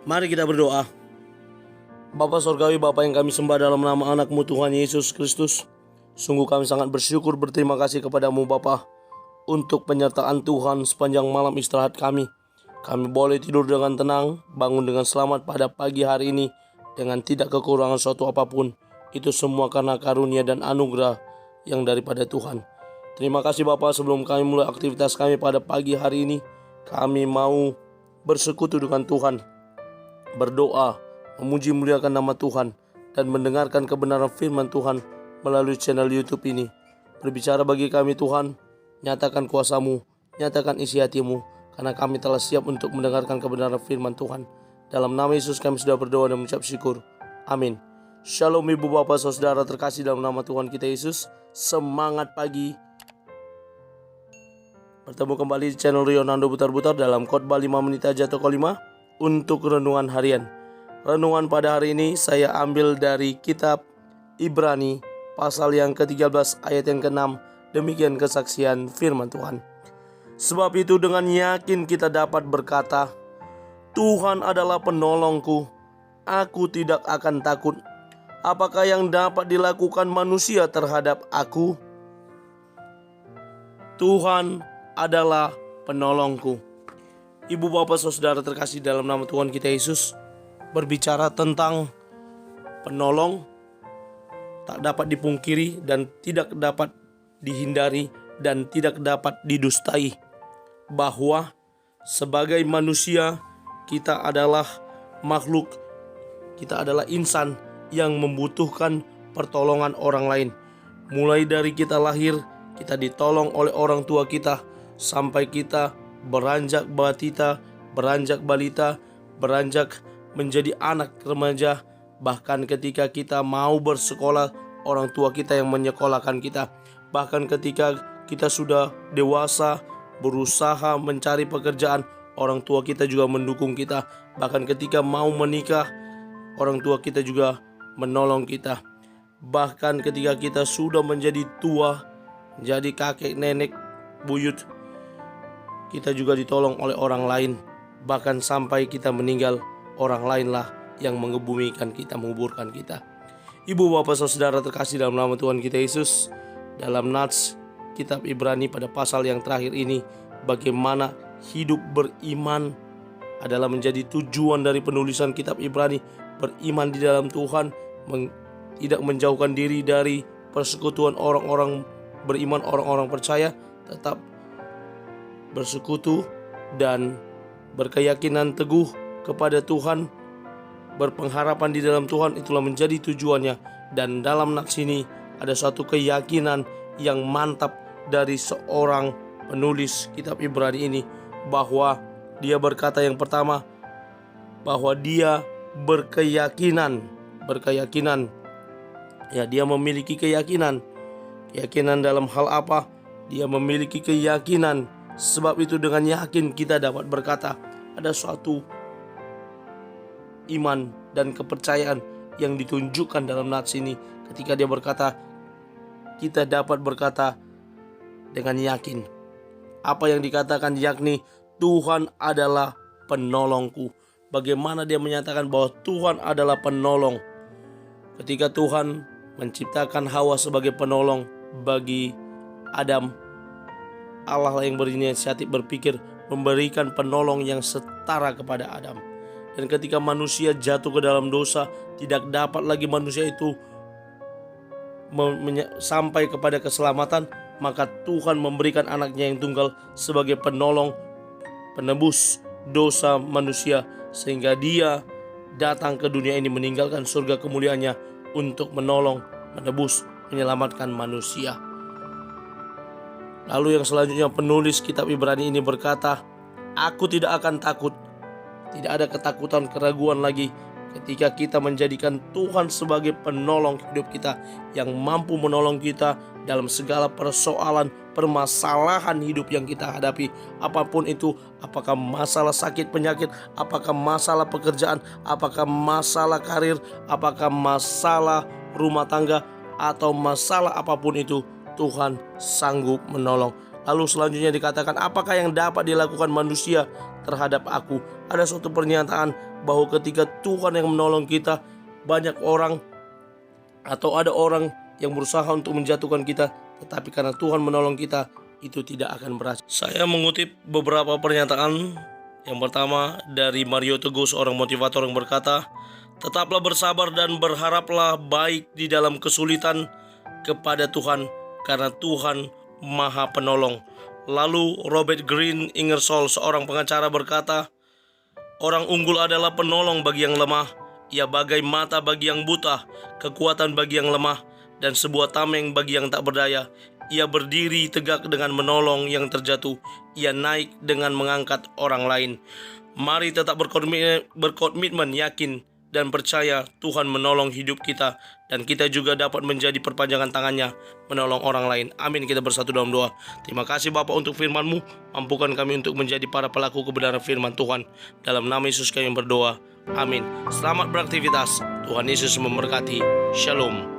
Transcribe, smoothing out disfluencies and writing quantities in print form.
Mari kita berdoa. Bapa Sorgawi, Bapa yang kami sembah dalam nama anak-Mu Tuhan Yesus Kristus, sungguh kami sangat bersyukur berterima kasih kepadamu Bapa untuk penyertaan Tuhan sepanjang malam istirahat kami. Kami boleh tidur dengan tenang, bangun dengan selamat pada pagi hari ini dengan tidak kekurangan suatu apapun. Itu semua karena karunia dan anugerah yang daripada Tuhan. Terima kasih Bapa, sebelum kami mulai aktivitas kami pada pagi hari ini, kami mau bersekutu dengan Tuhan, berdoa, memuji muliakan nama Tuhan, dan mendengarkan kebenaran firman Tuhan melalui channel YouTube ini. Berbicara bagi kami Tuhan, nyatakan kuasa-Mu, nyatakan isi hati-Mu, karena kami telah siap untuk mendengarkan kebenaran firman Tuhan. Dalam nama Yesus kami sudah berdoa dan mengucap syukur. Amin. Shalom ibu bapak saudara terkasih dalam nama Tuhan kita Yesus. Semangat pagi. Bertemu kembali di channel Rionando Butar-Butar dalam khotbah 5 menit aja toko 5 untuk renungan harian. Renungan pada hari ini saya ambil dari kitab Ibrani pasal yang ke-13 ayat yang ke-6. Demikian kesaksian firman Tuhan. Sebab itu dengan yakin kita dapat berkata, Tuhan adalah penolongku, aku tidak akan takut. Apakah yang dapat dilakukan manusia terhadap aku? Tuhan adalah penolongku. Ibu bapak saudara terkasih dalam nama Tuhan kita Yesus, berbicara tentang penolong tak dapat dipungkiri dan tidak dapat dihindari dan tidak dapat didustai, bahwa sebagai manusia kita adalah makhluk, kita adalah insan yang membutuhkan pertolongan orang lain. Mulai dari kita lahir, kita ditolong oleh orang tua kita, sampai kita beranjak balita, beranjak menjadi anak remaja. Bahkan ketika kita mau bersekolah, orang tua kita yang menyekolahkan kita. Bahkan ketika kita sudah dewasa, berusaha mencari pekerjaan, orang tua kita juga mendukung kita. Bahkan ketika mau menikah, orang tua kita juga menolong kita. Bahkan ketika kita sudah menjadi tua, jadi kakek, nenek, buyut, kita juga ditolong oleh orang lain. Bahkan sampai kita meninggal, orang lainlah yang mengebumikan kita, menguburkan kita. Ibu bapak saudara terkasih dalam nama Tuhan kita Yesus, dalam nats kitab Ibrani pada pasal yang terakhir ini, bagaimana hidup beriman adalah menjadi tujuan dari penulisan kitab Ibrani. Beriman di dalam Tuhan, tidak menjauhkan diri dari persekutuan orang-orang beriman, orang-orang percaya, tetap bersekutu dan berkeyakinan teguh kepada Tuhan, berpengharapan di dalam Tuhan, itulah menjadi tujuannya. Dan dalam nats ini ada suatu keyakinan yang mantap dari seorang penulis kitab Ibrani ini, bahwa dia berkata yang pertama, bahwa dia berkeyakinan. Ya, dia memiliki keyakinan dalam hal apa? Dia memiliki keyakinan. Sebab itu dengan yakin kita dapat berkata, ada suatu iman dan kepercayaan yang ditunjukkan dalam nats ini. Ketika dia berkata, kita dapat berkata dengan yakin. Apa yang dikatakan yakni Tuhan adalah penolongku. Bagaimana dia menyatakan bahwa Tuhan adalah penolong? Ketika Tuhan menciptakan Hawa sebagai penolong bagi Adam, Allah yang berinisiatif berpikir memberikan penolong yang setara kepada Adam. Dan ketika manusia jatuh ke dalam dosa, tidak dapat lagi manusia itu sampai kepada keselamatan, maka Tuhan memberikan anaknya yang tunggal sebagai penolong, penebus dosa manusia, sehingga dia datang ke dunia ini meninggalkan surga kemuliaannya untuk menolong, menebus, menyelamatkan manusia. Lalu yang selanjutnya penulis kitab Ibrani ini berkata, aku tidak akan takut. Tidak ada ketakutan, keraguan lagi ketika kita menjadikan Tuhan sebagai penolong hidup kita, yang mampu menolong kita dalam segala persoalan, permasalahan hidup yang kita hadapi. Apapun itu, apakah masalah sakit penyakit, apakah masalah pekerjaan, apakah masalah karir, apakah masalah rumah tangga, atau masalah apapun itu, Tuhan sanggup menolong. Lalu selanjutnya dikatakan, apakah yang dapat dilakukan manusia terhadap aku? Ada suatu pernyataan bahwa ketika Tuhan yang menolong kita, banyak orang atau ada orang yang berusaha untuk menjatuhkan kita, tetapi karena Tuhan menolong kita, itu tidak akan berhasil. Saya mengutip beberapa pernyataan. Yang pertama dari Mario Teguh, seorang motivator, yang berkata, tetaplah bersabar dan berharaplah baik di dalam kesulitan kepada Tuhan, karena Tuhan Maha Penolong. Lalu Robert Greene Ingersoll, seorang pengacara, berkata, orang unggul adalah penolong bagi yang lemah. Ia bagai mata bagi yang buta, kekuatan bagi yang lemah, dan sebuah tameng bagi yang tak berdaya. Ia berdiri tegak dengan menolong yang terjatuh. Ia naik dengan mengangkat orang lain. Mari tetap berkomitmen, yakin dan percaya Tuhan menolong hidup kita, dan kita juga dapat menjadi perpanjangan tangannya menolong orang lain. Amin. Kita bersatu dalam doa. Terima kasih Bapa untuk firman-Mu. Mampukan kami untuk menjadi para pelaku kebenaran firman Tuhan. Dalam nama Yesus kami berdoa. Amin. Selamat beraktivitas. Tuhan Yesus memberkati. Shalom.